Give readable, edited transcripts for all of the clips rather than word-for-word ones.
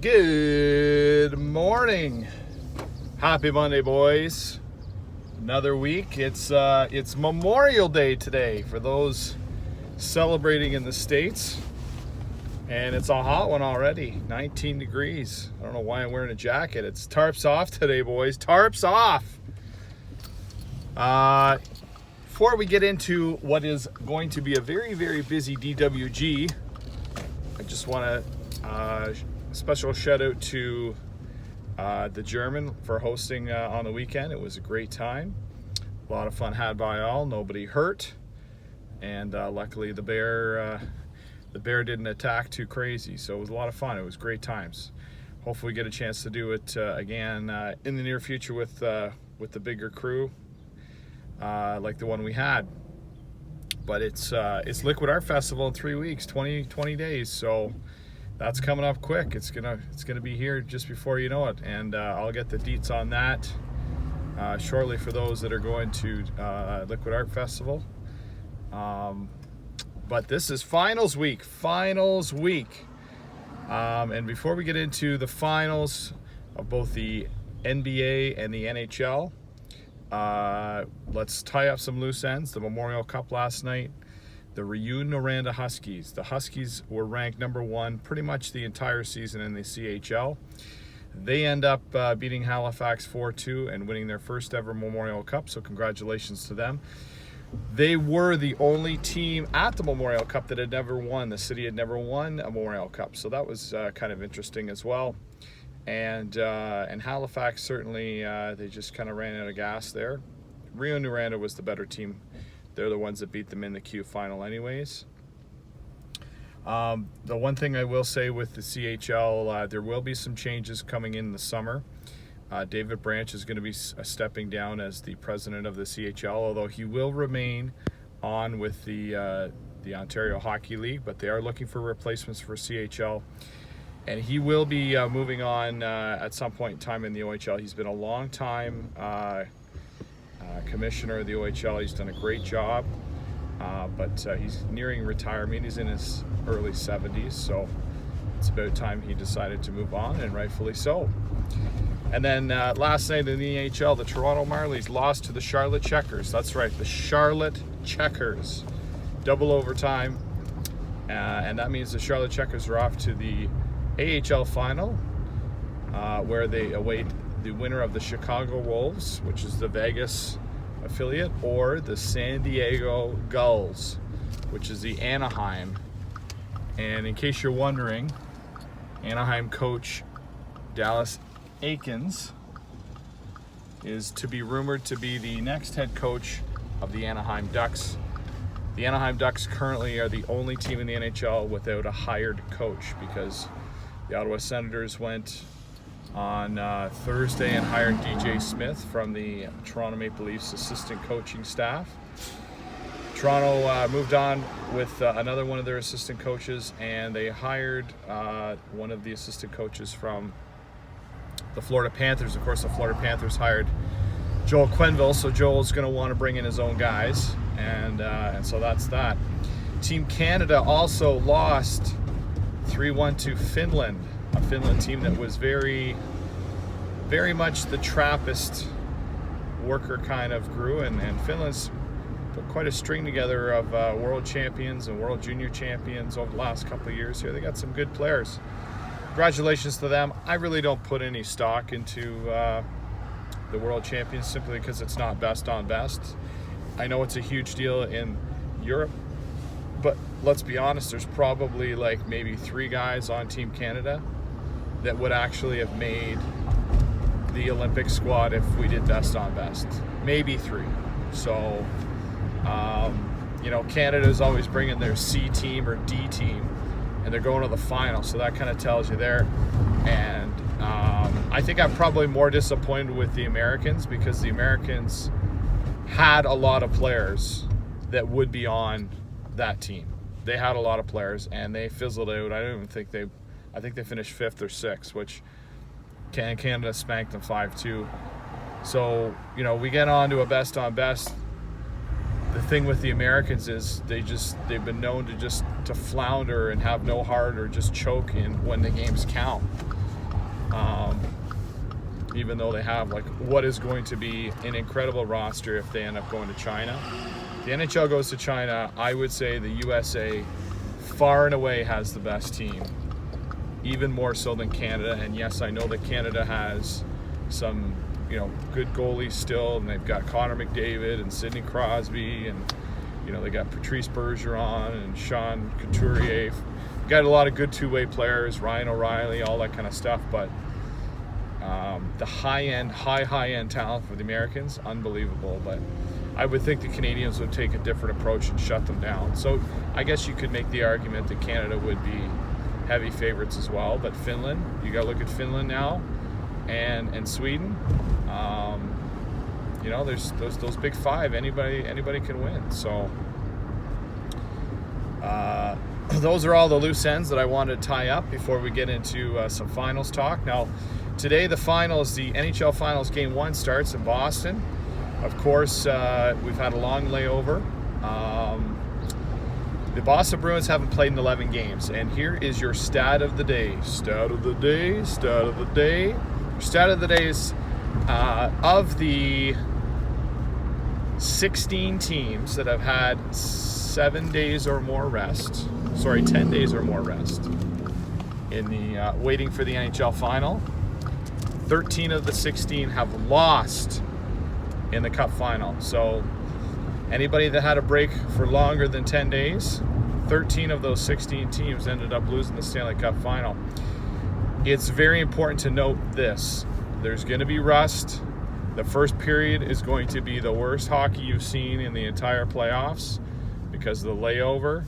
Good morning. Happy Monday, boys. Another week. It's Memorial Day today for those celebrating in the States. And it's a hot one already. 19 degrees. I don't know why I'm wearing a jacket. It's tarps off today, boys. Tarps off. Before we get into what is going to be a very, very busy DWG, I just want to special shout out to the German for hosting on the weekend. It was a great time. A lot of fun had by all. Nobody hurt, and luckily the bear didn't attack too crazy. So it was a lot of fun. It was great times. Hopefully we get a chance to do it again in the near future with the bigger crew like the one we had. But it's Liquid Art Festival in 3 weeks, 20 days. So that's coming up quick. It's gonna be here just before you know it, and I'll get the deets on that shortly for those that are going to Liquid Art Festival. But this is finals week, and before we get into the finals of both the NBA and the NHL, let's tie up some loose ends. The Memorial Cup last night. The Rouyn-Noranda Huskies. The Huskies were ranked number one pretty much the entire season in the CHL. They end up beating Halifax 4-2 and winning their first ever Memorial Cup, so congratulations to them. They were the only team at the Memorial Cup that had never won. The city had never won a Memorial Cup, so that was kind of interesting as well. And Halifax certainly, they just kind of ran out of gas there. Rouyn-Noranda was the better team. They're the ones that beat them in the Q final anyways. The one thing I will say with the CHL, there will be some changes coming in the summer. David Branch is going to be stepping down as the president of the CHL, although he will remain on with the Ontario Hockey League, but they are looking for replacements for CHL. And he will be moving on at some point in time in the OHL. He's been a long time commissioner of the OHL. He's done a great job, but he's nearing retirement. He's in his early 70s, so it's about time he decided to move on, and rightfully so. And then last night in the EHL, the Toronto Marlies lost to the Charlotte Checkers. That's right, the Charlotte Checkers. Double overtime, and that means the Charlotte Checkers are off to the AHL final, where they await the winner of the Chicago Wolves, which is the Vegas affiliate, or the San Diego Gulls, which is the Anaheim. And in case you're wondering, Anaheim coach Dallas Eakins is to be rumored to be the next head coach of the Anaheim Ducks. The Anaheim Ducks currently are the only team in the NHL without a hired coach, because the Ottawa Senators went on Thursday and hired DJ Smith from the Toronto Maple Leafs assistant coaching staff. Toronto moved on with another one of their assistant coaches, and they hired one of the assistant coaches from the Florida Panthers. Of course, the Florida Panthers hired Joel Quenneville, so Joel's going to want to bring in his own guys, and so that's that. Team Canada also lost 3-1 to Finland, a Finland team that was very, very much the Trappist worker kind of grew, and Finland's put quite a string together of world champions and world junior champions over the last couple of years here. They got some good players. Congratulations to them. I really don't put any stock into the world champions simply because it's not best on best. I know it's a huge deal in Europe, but let's be honest, there's probably like maybe 3 guys on Team Canada that would actually have made the Olympic squad if we did best on best. Maybe 3. So, Canada's always bringing their C team or D team, and they're going to the final, so that kind of tells you there. And I think I'm probably more disappointed with the Americans, because the Americans had a lot of players that would be on that team. They had a lot of players, and they fizzled out. I think they finished 5th or 6th, which Canada spanked them 5-2. So, we get on to a best on best. The thing with the Americans is they've been known to flounder and have no heart, or just choke in when the games count. even though they have like what is going to be an incredible roster if they end up going to China. If the NHL goes to China, I would say the USA far and away has the best team, even more so than Canada. And yes, I know that Canada has some, good goalies still, and they've got Connor McDavid and Sidney Crosby, and they got Patrice Bergeron and Sean Couturier. Got a lot of good two-way players, Ryan O'Reilly, all that kind of stuff, but the high-end talent for the Americans, unbelievable. But I would think the Canadians would take a different approach and shut them down. So I guess you could make the argument that Canada would be heavy favorites as well. But Finland, you got to look at Finland now, and Sweden. There's those big five. Anybody can win. So those are all the loose ends that I wanted to tie up before we get into some finals talk. Now, today the finals, the NHL Finals Game 1 starts in Boston. Of course, we've had a long layover. The Boston Bruins haven't played in 11 games, and here is your stat of the day. Stat of the day. Stat of the day. Stat of the day is of the 16 teams that have had 10 days or more rest in the waiting for the NHL final. 13 of the 16 have lost in the Cup final. So anybody that had a break for longer than 10 days, 13 of those 16 teams ended up losing the Stanley Cup final. It's very important to note this. There's going to be rust. The first period is going to be the worst hockey you've seen in the entire playoffs because of the layover.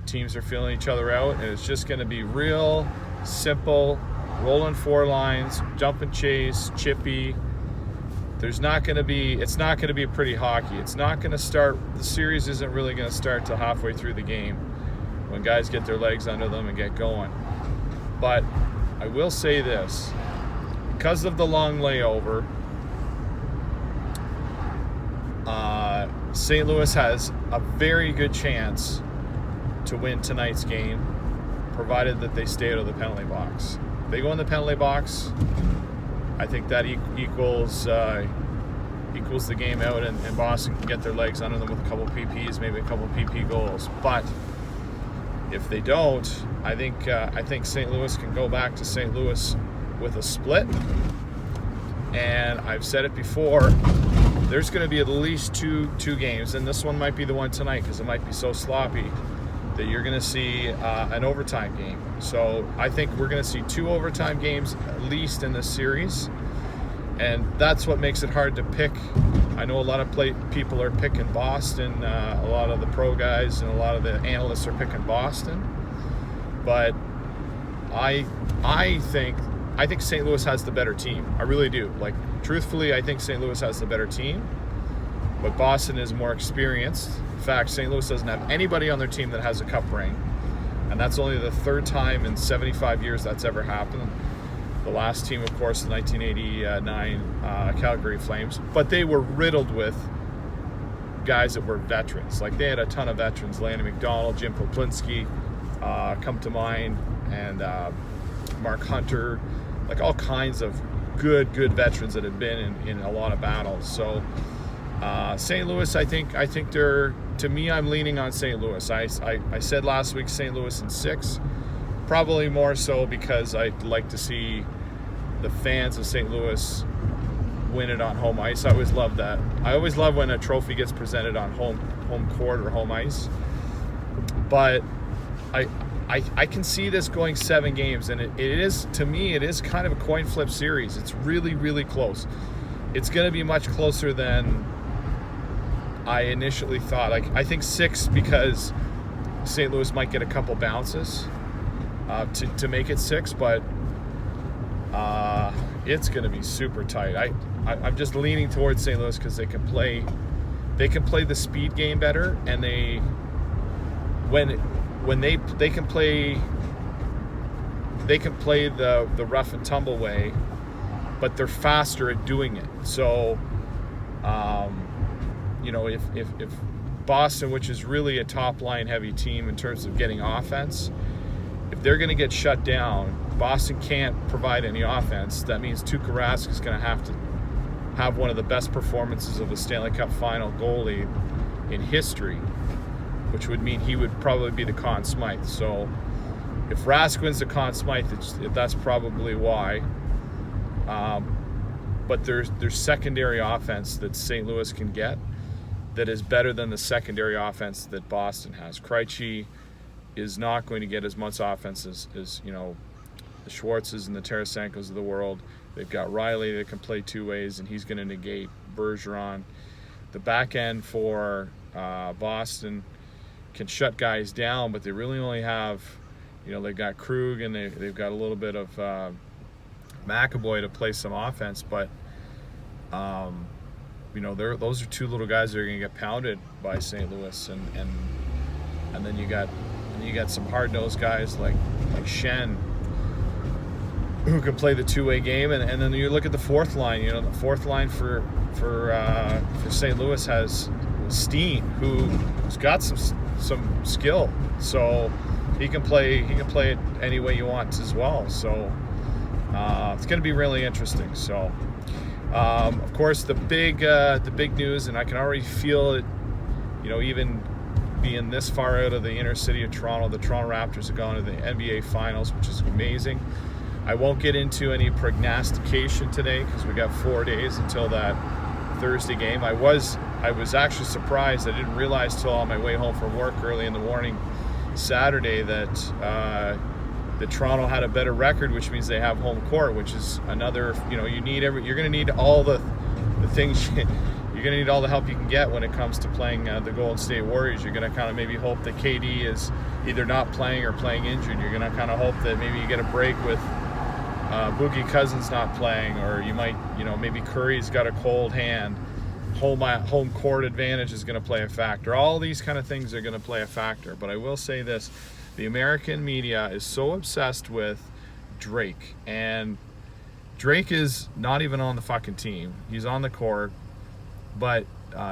Teams are feeling each other out, and it's just going to be real simple, rolling four lines, jump and chase, chippy. It's not going to be a pretty hockey. It's not going to start, the series isn't really going to start till halfway through the game when guys get their legs under them and get going. But I will say this, because of the long layover, St. Louis has a very good chance to win tonight's game, provided that they stay out of the penalty box. If they go in the penalty box, I think that equals the game out, and Boston can get their legs under them with a couple PPs, maybe a couple PP goals. But if they don't, I think St. Louis can go back to St. Louis with a split. And I've said it before, there's going to be at least two games, and this one might be the one tonight because it might be so sloppy that you're going to see an overtime game. So I think we're going to see 2 overtime games at least in this series, and that's what makes it hard to pick. I know a lot of people are picking Boston, a lot of the pro guys and a lot of the analysts are picking Boston, but I think St. Louis has the better team. I really do. Like, truthfully, I think St. Louis has the better team, but Boston is more experienced. In fact, St. Louis doesn't have anybody on their team that has a cup ring, and that's only the 3rd time in 75 years that's ever happened. The last team, of course, the 1989 Calgary Flames, but they were riddled with guys that were veterans. Like, they had a ton of veterans. Lanny McDonald, Jim Poplinski come to mind, and Mark Hunter, like all kinds of good veterans that have been in a lot of battles. So St. Louis, I think they're, to me, I'm leaning on St. Louis. I said last week St. Louis in 6, probably more so because I'd like to see the fans of St. Louis win it on home ice. I always love that. I always love when a trophy gets presented on home court or home ice. But I can see this going 7 games, and it is, to me, it is kind of a coin flip series. It's really, really close. It's going to be much closer than I initially thought. I think 6 because St. Louis might get a couple bounces to make it 6, but it's going to be super tight. I'm just leaning towards St. Louis because they can play the speed game better, and they can play the rough and tumble way, but they're faster at doing it. So if Boston, which is really a top line heavy team in terms of getting offense, if they're going to get shut down, Boston can't provide any offense. That means Tuukka Rask is going to have one of the best performances of a Stanley Cup final goalie in history, which would mean he would probably be the Conn Smythe. So if Rask wins the Conn Smythe, that's probably why. But there's secondary offense that St. Louis can get that is better than the secondary offense that Boston has. Krejci is not going to get as much offense as the Schwartzes and the Tarasenkos of the world. They've got Riley that can play two ways, and he's going to negate Bergeron. The back end for Boston can shut guys down, but they really only have, they've got Krug and they've got a little bit of McAvoy to play some offense, but those are two little guys that are going to get pounded by St. Louis, and then you got some hard-nosed guys like Schenn, who can play the two-way game, and then you look at the fourth line. The fourth line for St. Louis has Steen, who's got some skill, so he can play it any way you want as well. So it's going to be really interesting. So of course the big news, and I can already feel it. Even being this far out of the inner city of Toronto, the Toronto Raptors have gone to the NBA Finals, which is amazing. I won't get into any prognostication today because we got 4 days until that Thursday game. I was actually surprised. I didn't realize till on my way home from work early in the morning Saturday that Toronto had a better record, which means they have home court, which is another. You're going to need all the things. You're going to need all the help you can get when it comes to playing the Golden State Warriors. You're going to kind of maybe hope that KD is either not playing or playing injured. You're going to kind of hope that maybe you get a break with Boogie Cousins not playing, or you might, maybe Curry's got a cold hand. Home court advantage is going to play a factor. All these kind of things are going to play a factor. But I will say this, the American media is so obsessed with Drake, and Drake is not even on the fucking team. He's on the court, but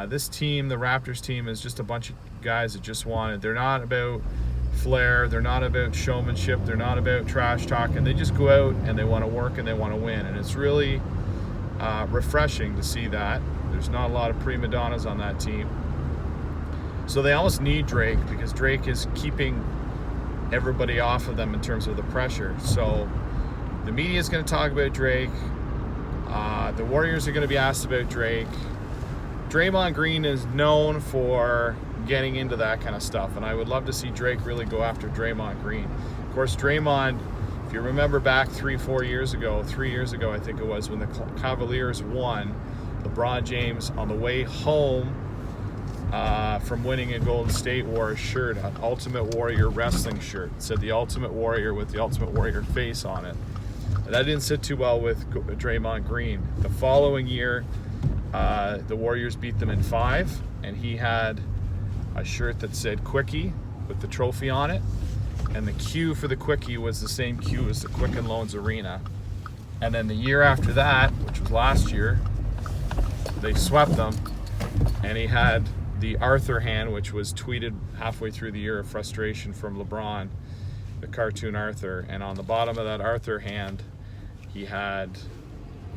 this team, the Raptors team, is just a bunch of guys that just want it. They're not about flair, they're not about showmanship, they're not about trash talking. They just go out and they want to work and they want to win, and it's really refreshing to see that. There's not a lot of prima donnas on that team, so they almost need Drake because Drake is keeping everybody off of them in terms of the pressure. So the media is going to talk about Drake. The Warriors are going to be asked about Drake. Draymond Green is known for getting into that kind of stuff, and I would love to see Drake really go after Draymond Green. Of course, Draymond, if you remember back 3 years ago I think it was, when the Cavaliers won, LeBron James on the way home from winning in Golden State wore a shirt, an Ultimate Warrior wrestling shirt. It said the Ultimate Warrior with the Ultimate Warrior face on it. And that didn't sit too well with Draymond Green. The following year, the Warriors beat them in 5, and he had a shirt that said Quickie with the trophy on it, and the Q for the Quickie was the same Q as the Quicken Loans Arena. And then the year after that, which was last year, they swept them, and he had the Arthur hand, which was tweeted halfway through the year of frustration from LeBron, the cartoon Arthur, and on the bottom of that Arthur hand he had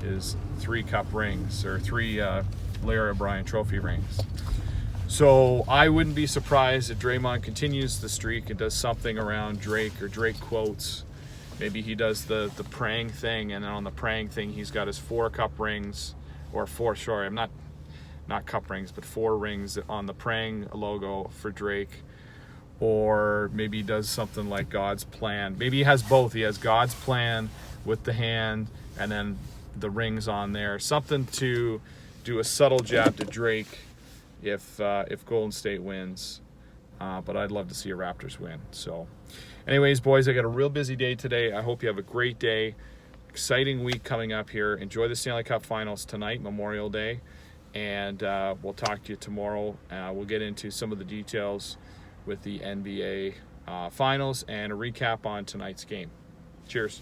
his 3 cup rings, or 3 Larry O'Brien trophy rings. So I wouldn't be surprised if Draymond continues the streak and does something around Drake, or Drake quotes. Maybe he does the praying thing, and then on the praying thing he's got his 4 cup rings, or 4, sorry, I'm not cup rings, but 4 rings on the praying logo for Drake. Or maybe he does something like God's plan. Maybe he has both. He has God's plan with the hand and then the rings on there. Something to do a subtle jab to Drake if Golden State wins. But I'd love to see a Raptors win. So anyways, boys, I got a real busy day today. I hope you have a great day. Exciting week coming up here. Enjoy the Stanley Cup Finals tonight, Memorial Day. And we'll talk to you tomorrow. We'll get into some of the details with the NBA Finals and a recap on tonight's game. Cheers.